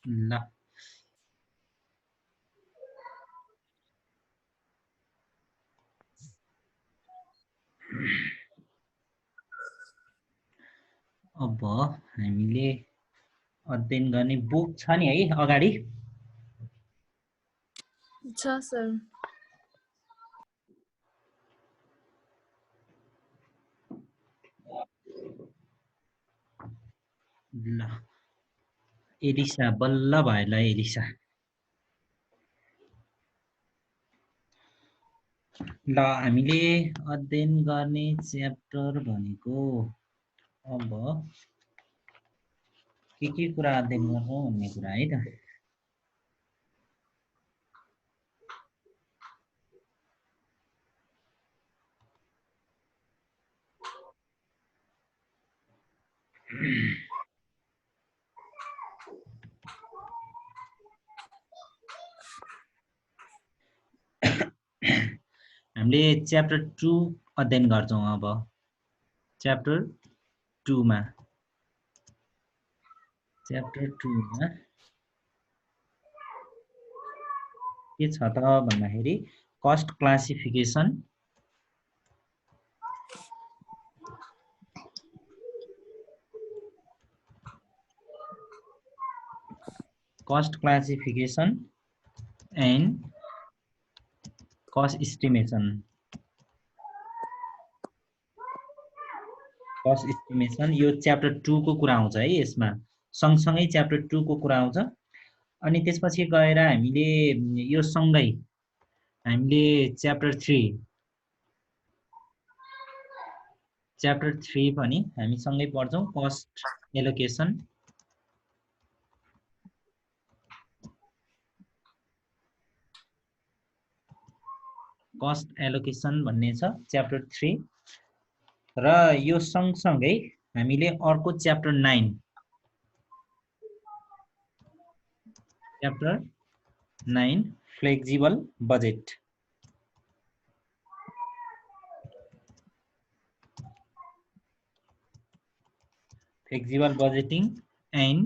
ल अब हामीले अध्ययन गर्ने बुक छ नि है अगाडि छ सर। ल एलिसा बल्ल भयो ल एलिसा ल हामीले अध्ययन गर्ने च्याप्टर भनेको अब के कुरा अध्ययन गर्छौं भन्ने कुरा है त हामीले च्याप्टर 2 अध्ययन गर्छौं अब च्याप्टर 2 मा च्याप्टर 2 मा के छ त भन्दाखेरि cost classification and cost estimation यो च्याप्टर 2 को कुरा आउँछ है यसमा सँगसँगै च्याप्टर 2 को कुरा आउँछ अनि त्यसपछि गएर हामीले यो सँगै हामीले च्याप्टर 3 पनि हामी सँगै पढ्छौं कस्ट एलोकेसन भन्ने छ च्याप्टर 3 र यो सँगसँगै हामीले अर्को chapter 9 flexible budget flexible budgeting and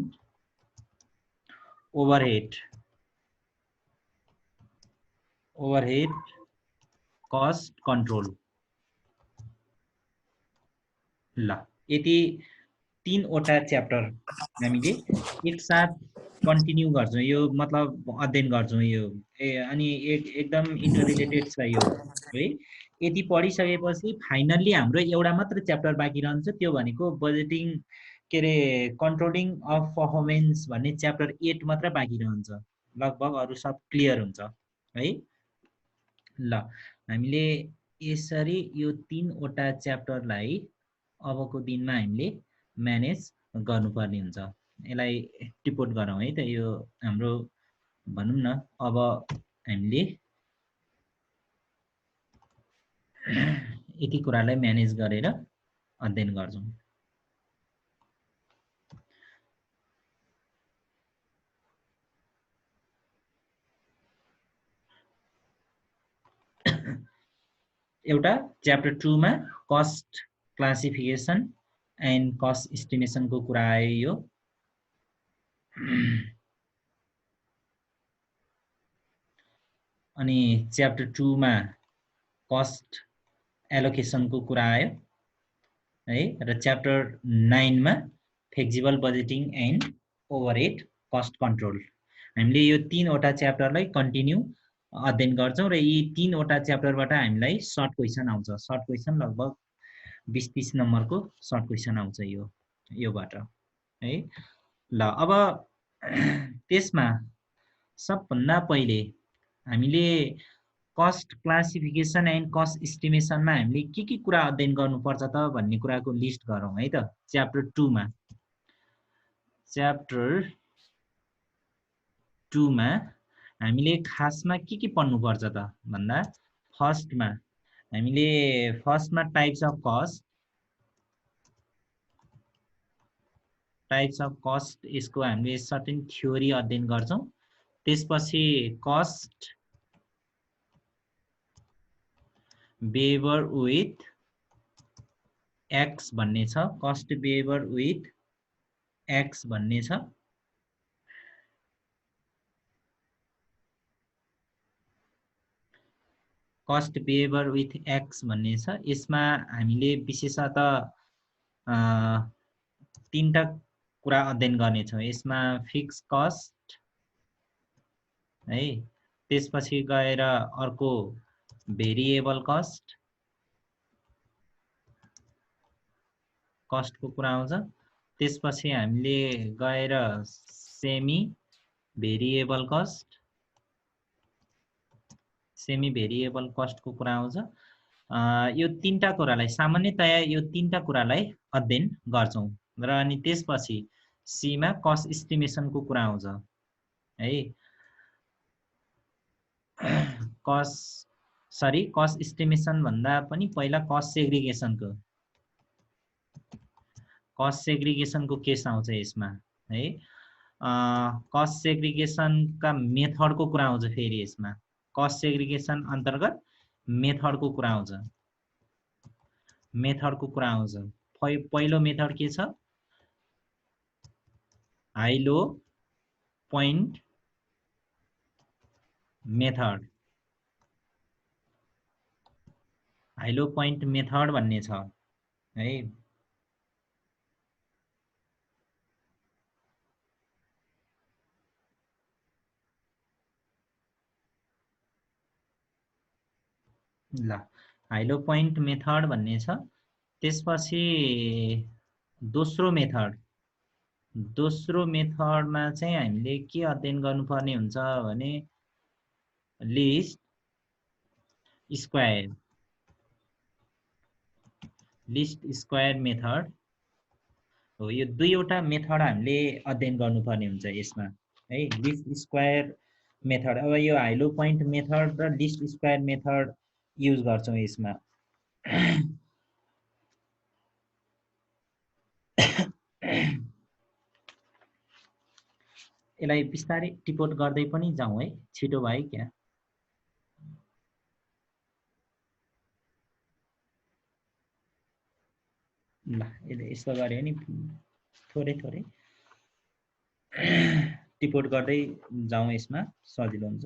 overhead cost control ल यति 3 वटा च्याप्टर हामीले एकसाथ कन्टिन्यू गर्छौं यो मतलब अध्ययन गर्छौं यो अनि एकदम इन्टररिलेटेड छ यो है यति पढिसकेपछि फाइनल्ली हाम्रो एउटा मात्र च्याप्टर बाँकी रहन्छ त्यो भनेको बजेटिङ के रे कन्ट्रोलिङ अफ परफर्मेन्स भन्ने च्याप्टर 8 मात्र बाँकी रहन्छ लगभग अरु सब क्लियर हुन्छ है ल हामीले यसरी यो 3 वटा च्याप्टरलाई अबको दिनमा हामीले म्यानेज गर्नुपर्ने हुन्छ यसलाई टिपोट गरौँ है त यो हाम्रो भनौं न अब हामीले यति कुरालाई म्यानेज गरेर अध्ययन गर्छौं एउटा च्याप्टर 2 मा cost classification and cost estimation को कुरा आयो यो अनि च्याप्टर 2 मा कस्ट एलोकेसन को कुरा आयो है र च्याप्टर 9 मा flexible budgeting and overhead cost control हामीले यो 3 वटा च्याप्टरलाई कन्टिन्यू अध्ययन गर्छौं र यी 3 वटा च्याप्टरबाट हामीलाई सर्ट क्वेशन आउँछ सर्ट क्वेशन लगभग 20-30 नम्बरको सर्ट क्वेशन आउँछ योबाट है ल अब त्यसमा सबभन्दा पहिले हामीले कस्ट क्लासिफिकेसन एन्ड कस्ट एस्टिमेसनमा हामीले के कुरा अध्ययन गर्नुपर्छ त भन्ने कुराको लिस्ट गरौँ है त च्याप्टर 2 मा च्याप्टर 2 मा हामीले खासमा के पढ्नुपर्छ त भन्दा फर्स्टमा हामीले फर्स्टमा टाइप्स अफ कस्ट यसको हामीले सर्टेन थ्योरी अध्ययन गर्छौं त्यसपछि कस्ट बिहेभियर विथ एक्स भन्ने छ कस्ट बिहेभियर विथ एक्स भन्ने छ कस्ट पेएबल विथ एक्स भन्ने छ। यसमा हामीले विशेषतः तीनटा कुरा अध्ययन गर्नेछौँ। यसमा फिक्स कस्ट है, त्यसपछि गएर अर्को भेरिएबल कस्टको कुरा आउँछ। त्यसपछि हामीले गएर सेमी भेरिएबल कस्टको कुरा आउँछ। यो तीनटा कुरालाई सामान्यतया यो तीनटा कुरालाई अध्ययन गर्छौं र अनि त्यसपछि सीमा कस्ट एस्टिमेसनको कुरा आउँछ है। कस्ट एस्टिमेसन भन्दा पनि पहिला कस्ट सेग्रिगेसनको केस आउँछ यसमा है। कस्ट सेग्रिगेसनका मेथडको कुरा आउँछ फेरि यसमा। कस्ट सेग्रिगेसन अन्तर्गत मेथडको कुरा आउँछ। पहिलो मेथड के छ? High low point method. High low point method भन्ने छ है। ल, हाई लो पोइन्ट मेथड भन्ने छ। त्यसपछि दोस्रो मेथडमा चाहिँ हामीले के अध्ययन गर्नुपर्ने हुन्छ भने लिस्ट स्क्वायर मेथड हो। यो दुईवटा मेथड हामीले अध्ययन गर्नुपर्ने हुन्छ यसमा है। लिस्ट स्क्वायर मेथड, अब यो हाई लो पोइन्ट मेथड र लिस्ट स्क्वायर मेथड युज गर्छौं यसमा। यसलाई बिस्तारै टिपोट गर्दै पनि जाउँ है, छिटो भयो क्या। ल, यस्तो गऱ्यो नि थोरै टिपोट गर्दै जाउँ, यसमा सजिलो हुन्छ।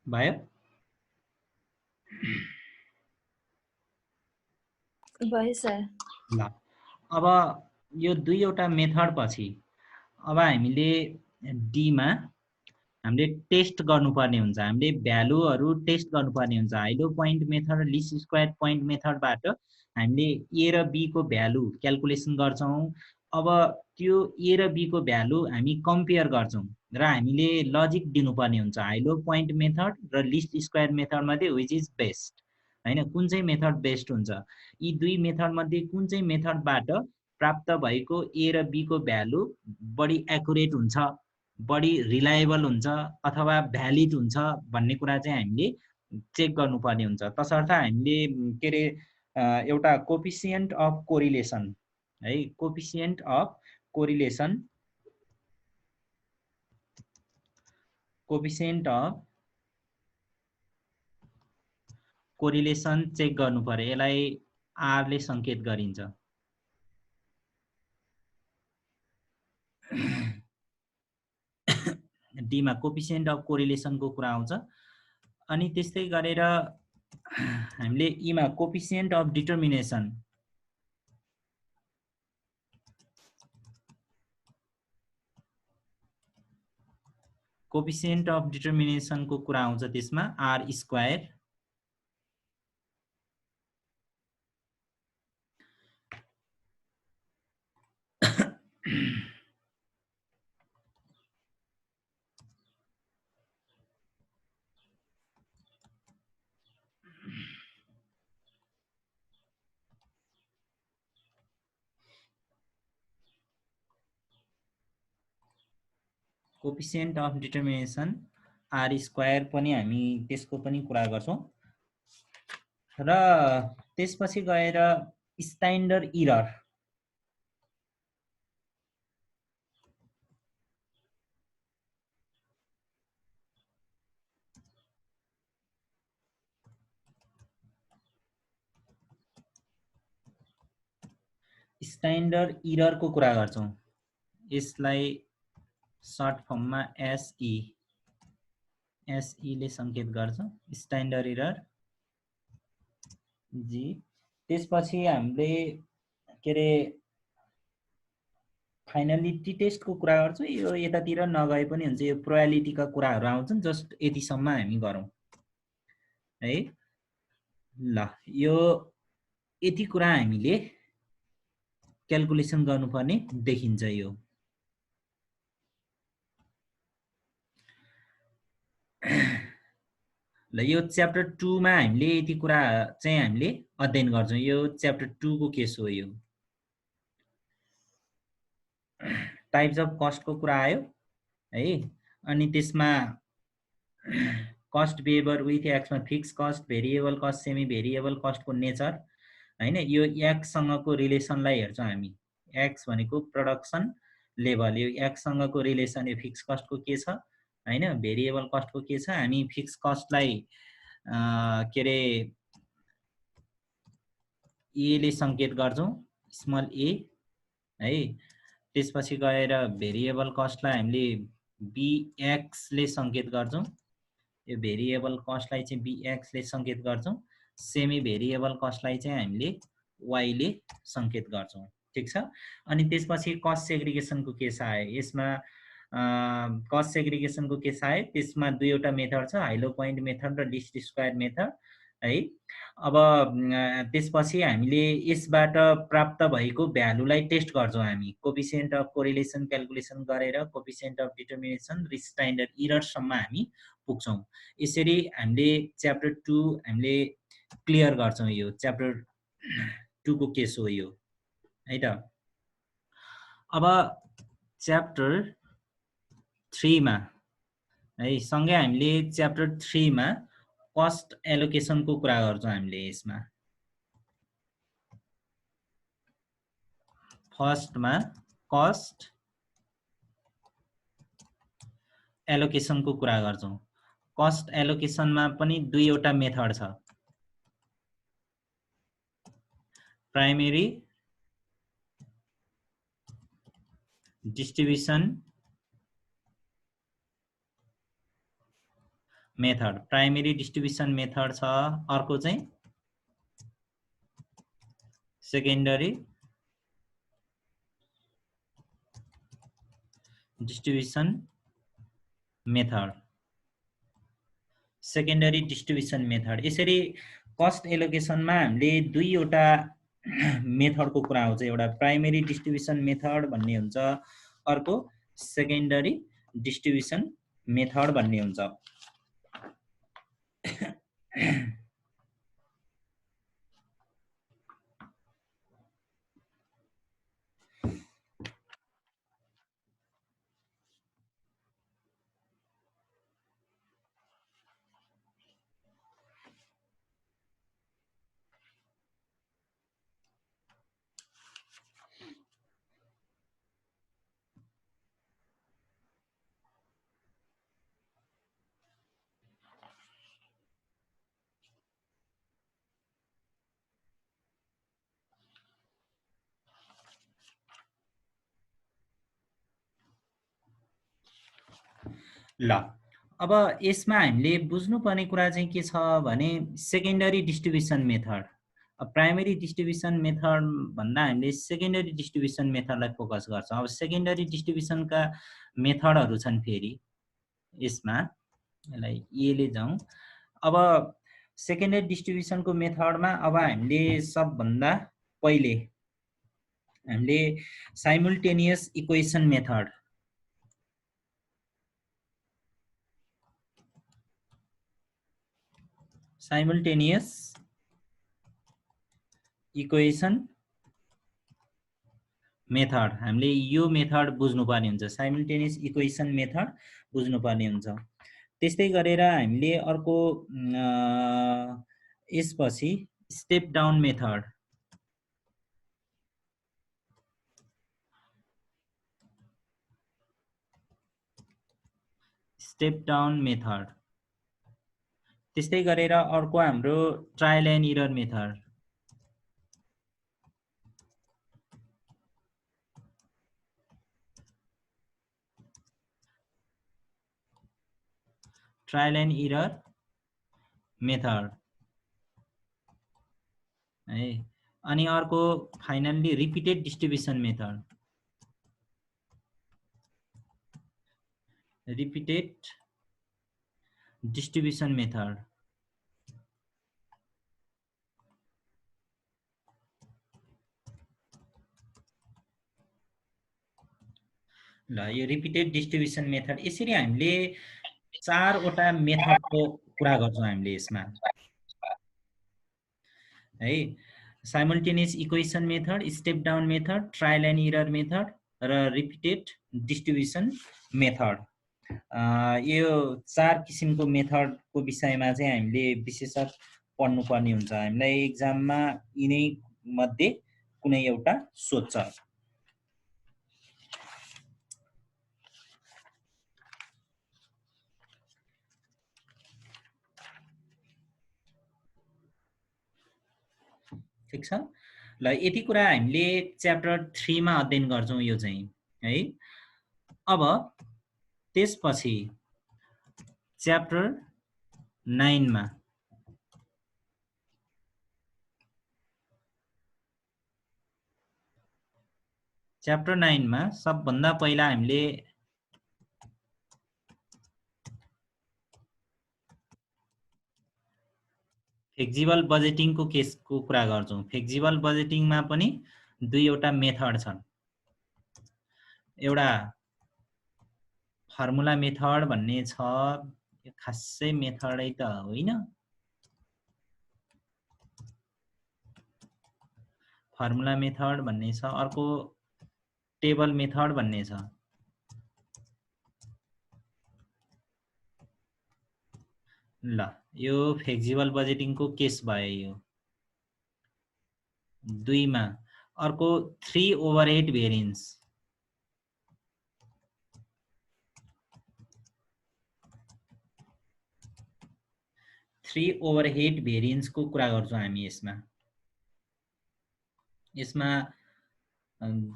भयो? भयो सर। ल, अब यो दुईवटा मेथड पछि अब हामीले डीमा हामीले टेस्ट गर्नुपर्ने हुन्छ। हामीले भ्यालुहरू टेस्ट गर्नुपर्ने हुन्छ। हाई लो पोइन्ट मेथड र लिस्ट स्क्वायर पोइन्ट मेथडबाट हामीले ए र बी को भ्यालु क्याल्कुलेसन गर्छौं। अब त्यो ए र बी को भ्यालु हामी कम्पेयर गर्छौं र हामीले लजिक दिनुपर्ने हुन्छ। हाई लो पोइन्ट मेथड र लिस्ट स्क्वायर मेथड मध्ये व्हिच इज बेस्ट हैन, कुन चाहिँ मेथड बेस्ट हुन्छ। यी दुई मेथड मध्ये कुन चाहिँ मेथडबाट प्राप्त भएको ए र बी को भ्यालु बढी एक्युरेट हुन्छ, बढी रिलायबल हुन्छ अथवा भ्यालिड हुन्छ भन्ने कुरा चाहिँ हामीले चेक गर्नुपर्ने हुन्छ। तसर्थ हामीले के अरे एउटा कोफिसिएन्ट अफ कोरिलेसन है, कोफिसिएन्ट अफ कोरिलेसन चेक गर्नु पर्यो। यसलाई आर ले संकेत गरिन्छ। डीमा कोफिसिएन्ट अफ कोरिलेसनको कुरा आउँछ। अनि त्यस्तै गरेर हामीले ईमा कोफिसिएन्ट अफ डिटर्मिनेसन को कुरा आउँछ। त्यसमा R square coefficient of determination R square पनि हामी त्यसको पनि कुरा गर्छौं र त्यसपछि गएर स्ट्यान्डर्ड इरर स्ट्यान्डर्ड इररको कुरा गर्छौं यसलाई सर्ट फर्ममा एसई ले संकेत गर्छ स्ट्यान्डर्ड इरर जी त्यसपछि हामीले के रे फाइनलिटी टेस्टको कुरा गर्छौं यो यतातिर नगए पनि हुन्छ यो प्रोबेबिलिटीका कुराहरु आउँछन् जस्ट यतिसम्म हामी गरौं है ल यो यति कुरा हामीले क्याल्कुलेसन गर्नुपर्ने देखिन्छ यो ल यो च्याप्टर 2 मा हामीले यति कुरा चाहिँ हामीले अध्ययन गर्छौं यो च्याप्टर 2 को केस हो यो टाइप्स अफ कस्ट को कुरा आयो है अनि त्यसमा कस्ट बिहेभियर विथ एक्स मा fix cost variable cost semi variable cost को नेचर हैन यो एक्स सँगको रिलेसनलाई हेर्छौं हामी एक्स भनेको प्रोडक्सन लेभल यो एक्स सँगको रिलेसन यो फिक्स कस्ट को के छ हैन भेरिएबल कस्ट को के छ हामी फिक्स कस्टलाई के रे ए ले संकेत गर्छौं स्मल ए है त्यसपछि गएर भेरिएबल कस्टलाई हामीले bx ले संकेत गर्छौं यो भेरिएबल कस्टलाई चाहिँ bx ले संकेत गर्छौं सेमी भेरिएबल कस्टलाई चाहिँ हामीले y ले संकेत गर्छौं ठीक छ अनि त्यसपछि कस्ट सेग्रिगेसनको केस आयो यसमा कस्ट सेग्रिगेसनको केस आयो त्यसमा दुईवटा मेथड छ हाइलो पोइन्ट मेथड र लिस्ट स्क्वायर मेथड है अब त्यसपछि हामीले यसबाट प्राप्त भएको भ्यालुलाई टेस्ट गर्छौं हामी कोएफिसिएन्ट अफ कोरिलेसन क्याल्कुलेसन गरेर कोएफिसिएन्ट अफ डिटर्मिनेसन र स्ट्यान्डर्ड इरर सम्म हामी पुग्छौं यसरी हामीले च्याप्टर 2 हामीले क्लियर गर्छौं यो च्याप्टर 2 को केस हो यो है त अब च्याप्टर 3 मा है सँगै हामीले च्याप्टर 3 मा कस्ट एलोकेसन को कुरा गर्छौं हामीले यसमा फर्स्ट मा कस्ट एलोकेसन को कुरा गर्छौं कस्ट एलोकेसन मा पनि दुईवटा मेथड छ primary distribution method primary distribution method छ अर्को चाहिँ secondary distribution method secondary distribution method यसरी कस्ट एलोकेसनमा हामीले दुईवटा मेथडको कुरा आउँछ एउटा प्राइमेरी डिस्ट्रिब्युसन मेथड भन्ने हुन्छ अर्को सेकेन्डरी डिस्ट्रिब्युसन मेथड भन्ने हुन्छ ल अब यसमा हामीले बुझ्नुपर्ने कुरा चाहिँ के छ भने secondary distribution method primary distribution method भन्दा हामीले सेकेन्डरी डिस्ट्रिब्युसन मेथडलाई फोकस गर्छौं अब सेकेन्डरी डिस्ट्रिब्युसनका मेथडहरु छन् फेरि यसमा यसलाई ए ले जाउँ अब सेकेन्डरी डिस्ट्रिब्युसनको मेथडमा अब हामीले सबभन्दा पहिले हामीले simultaneous equation method simultaneous equation method हामीले यो मेथड बुझ्नुपर्ने हुन्छ साइमल्टेनियस इक्वेसन मेथड बुझ्नुपर्ने हुन्छ त्यस्तै गरेर हामीले अर्को यसपछि स्टेप डाउन मेथड त्यस्तै गरेर अर्को हाम्रो ट्रायल एन्ड इरर मेथड है। अनि अर्को फाइनल्ली रिपिटेड डिस्ट्रिब्युसन मेथड ल यो रिपिटेड डिस्ट्रिब्युसन मेथड यसरी हामीले 4 वटा मेथडको कुरा गर्छौं हामीले यसमा है। Simultaneous equation method, step down method, trial and error method र रिपिटेड डिस्ट्रिब्युसन मेथड। यो 4 किसिमको मेथडको विषयमा चाहिँ हामीले विशेषतः पढ्नुपर्ने हुन्छ। हामीलाई एक्जाममा यिनै मध्ये कुनै एउटा सोध्छ। ठीक छ। ल यति कुरा हामीले च्याप्टर 3 मा अध्ययन गर्छौं यो चाहिँ है। अब त्यसपछि च्याप्टर 9 मा सबभन्दा पहिला हामीले फ्लेक्सिबल बजेटिङको केसको कुरा गर्छौं। फ्लेक्सिबल बजेटिङमा पनि दुईवटा मेथड छन्। एउटा फर्मुला मेथड भन्ने छ, यो खासै मेथडै त होइन। फर्मुला मेथड भन्ने छ, अर्को टेबल मेथड भन्ने छ। ल यो फ्लेक्सिबल बजेटिङको केस भयो यो 2 मा। अर्को 3/8 भेरिएन्स, 3/8 भेरिएन्सको कुरा गर्छौं हामी यसमा। यसमा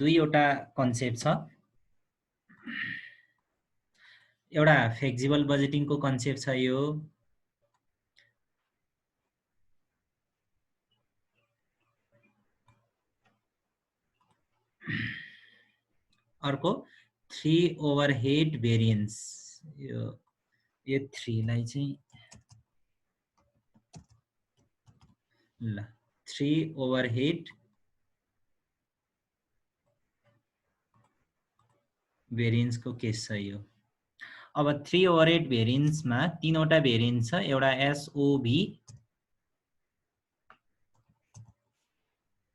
दुईवटा कन्सेप्ट छ। एउटा फ्लेक्सिबल बजेटिङको कन्सेप्ट छ यो, अर्को 3/8 भेरिएन्स। यो 3 लाई चाहिँ ल 3/8 भेरिएन्सको केस छ यो। अब 3/8 भेरिएन्समा 3 वटा भेरिएन्स छ। एउटा एसओभी,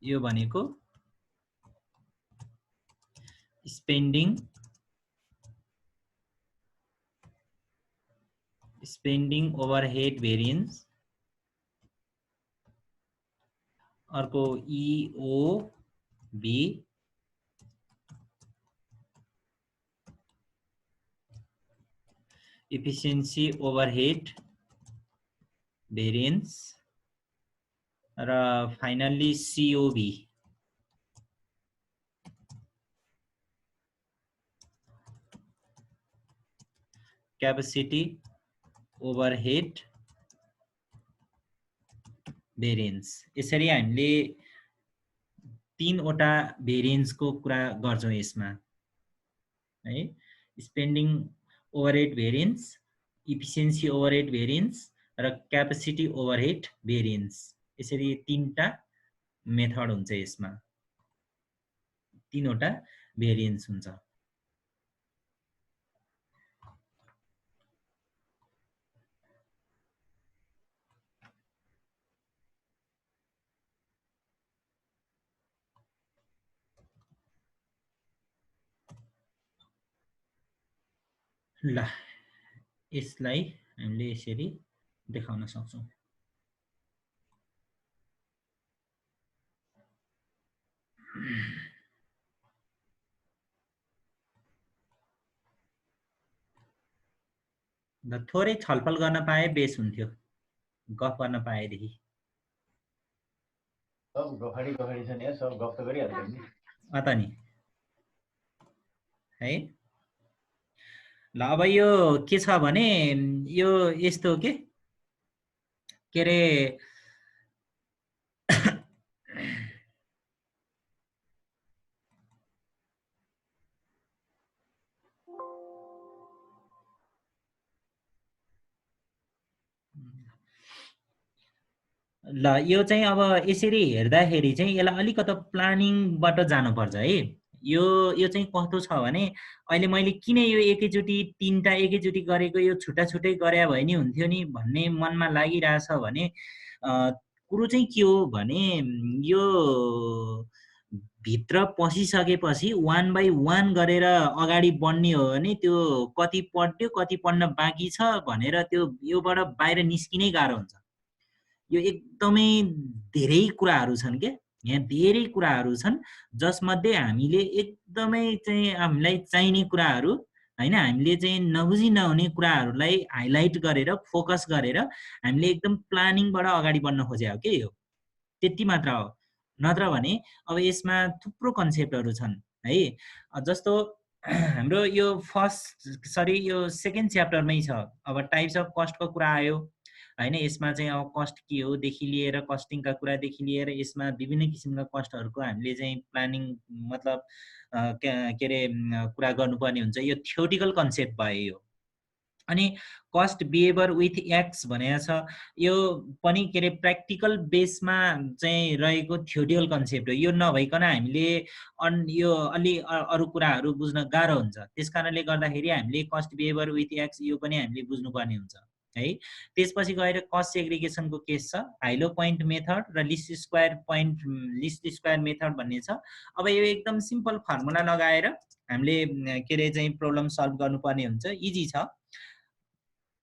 यो भनेको स्पेन्डिङ ओभरहेड भेरिएन्स। अर्को इओभी, इफिसिएन्सी ओभरहेड भेरिएन्स। र फाइनल्ली सीओभी, क्यापेसिटी ओभरहेड भेरिएन्स। यसरी हामीले 3 वटा भेरिएन्सको कुरा गर्छौं यसमा है। Spending overhead variance, efficiency overhead variance र क्यापेसिटी ओभरहेड भेरिएन्स। यसरी 3टा मेथड हुन्छ यसमा, 3 वटा भेरिएन्स हुन्छ। ल यसलाई हामीले यसरी देखाउन सक्छौं। थोरै छलफल गर्न पाए बेस हुन्थ्यो, गफ गर्न पाएदेखि। सब गफाडी गफाडी छ नि, सब गफ त गरिहाल्छ नि। त नि है। ल अब यो के छ भने यो यस्तो के रे ल यो चाहिँ अब यसरी हेर्दाखेरि चाहिँ यसलाई अलिकति प्लानिङबाट जानुपर्छ है। यो चाहिँ कस्तो छ भने अहिले मैले किन यो एकैचोटि 3टा एकैचोटि गरेको, यो छुट्टा छुट्टै गरे भए नि हुन्थ्यो नि भन्ने मनमा लागिरहेछ भने कुरो चाहिँ के हो भने यो भित्र पसिसकेपछि 1 बाइ 1 गरेर अगाडि बढ्ने हो भने त्यो कति पढ्यो कति पढ्न बाँकी छ भनेर त्यो योबाट बाहिर निस्किनै गाह्रो हुन्छ। यो एकदमै धेरै कुराहरू छन् के, यहाँ धेरै कुराहरू छन् जसमध्ये हामीले एकदमै चाहिँ हामीलाई चाहिने कुराहरू हैन, हामीले चाहिँ नबुझी नहुने कुराहरूलाई हाइलाइट गरेर फोकस गरेर हामीले एकदम प्लानिङबाट अगाडि बढ्न खोजेको के यो, त्यति मात्र हो। नत्र भने अब यसमा थुप्रो कन्सेप्टहरू छन् है। जस्तो हाम्रो यो यो सेकेन्ड च्याप्टरमै छ। अब टाइप्स अफ कस्टको कुरा आयो हैन, यसमा चाहिँ अब कस्ट के हो देखि लिएर कस्टिङका कुरादेखि लिएर यसमा विभिन्न किसिमका कस्टहरूको हामीले चाहिँ प्लानिङ मतलब के रे कुरा गर्नुपर्ने हुन्छ। यो थ्योरिटिकल कन्सेप्ट भयो यो। अनि कस्ट बिहेभियर विथ एक्स भनेको छ, यो पनि के रे प्र्याक्टिकल बेसमा चाहिँ रहेको थ्योरिटिकल कन्सेप्ट हो। यो नभइकन हामीले यो अलि अरू कुराहरू बुझ्न गाह्रो हुन्छ। त्यसकारणले गर्दाखेरि हामीले कस्ट बिहेभियर विथ एक्स यो पनि हामीले बुझ्नुपर्ने हुन्छ है। त्यसपछि गएर कस्ट सेग्रिगेसनको केस छ, हाइलो पोइन्ट मेथड र लिस्ट स्क्वायर मेथड भन्ने छ। अब यो एकदम सिम्पल फर्मुला लगाएर हामीले के रे चाहिँ प्रब्लम सल्भ गर्नुपर्ने हुन्छ, इजी छ।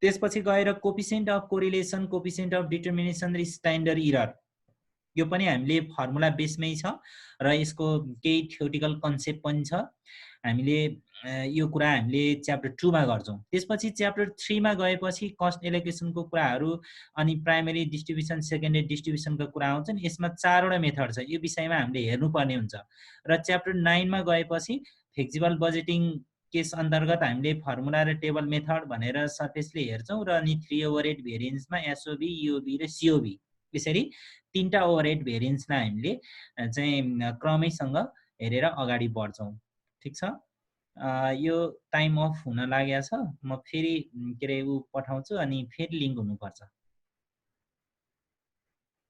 त्यसपछि गएर coefficient of correlation, coefficient of determination र स्ट्यान्डर्ड इरर, यो पनि हामीले फर्मुला बेसमै छ र यसको केही थ्योरिटिकल कन्सेप्ट पनि छ। हामीले यो कुरा हामीले च्याप्टर 2 मा गर्छौं। त्यसपछि च्याप्टर 3 मा गएपछि कस्ट एलोकेसनको कुराहरू अनि प्राइमरी डिस्ट्रिब्युसन सेकेन्डरी डिस्ट्रिब्युसनको कुरा आउँछन्। यसमा 4 वटा मेथड छ, यो विषयमा हामीले हेर्नुपर्ने हुन्छ। र च्याप्टर 9 मा गएपछि फ्लेक्सिबल बजेटिङ केस अन्तर्गत हामीले फर्मुला र टेबल मेथड भनेर सर्फेसले हेर्छौं र अनि 3 ओभरहेड भेरिएन्समा एसओबी, यूओबी र सीओबी, यसरी 3टा ओभरहेड भेरिएन्सलाई हामीले चाहिँ क्रमैसँग हेरेर अगाडि बढ्छौं। ठीक छ। यो टाइम अफ हुन लागेको छ, म फेरि के रे पठाउँछु अनि फेरि लिङ्क हुनुपर्छ।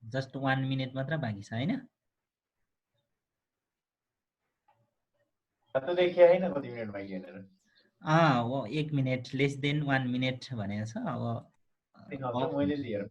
जस्ट 1 मिनेट मात्र बाँकी छ हैन। त देखिए हैन कति मिनेट बाँकी भनेर। 1 मिनेट, लेस देन 1 मिनेट भनेको छ। अब देखाउँछ मैले लिएर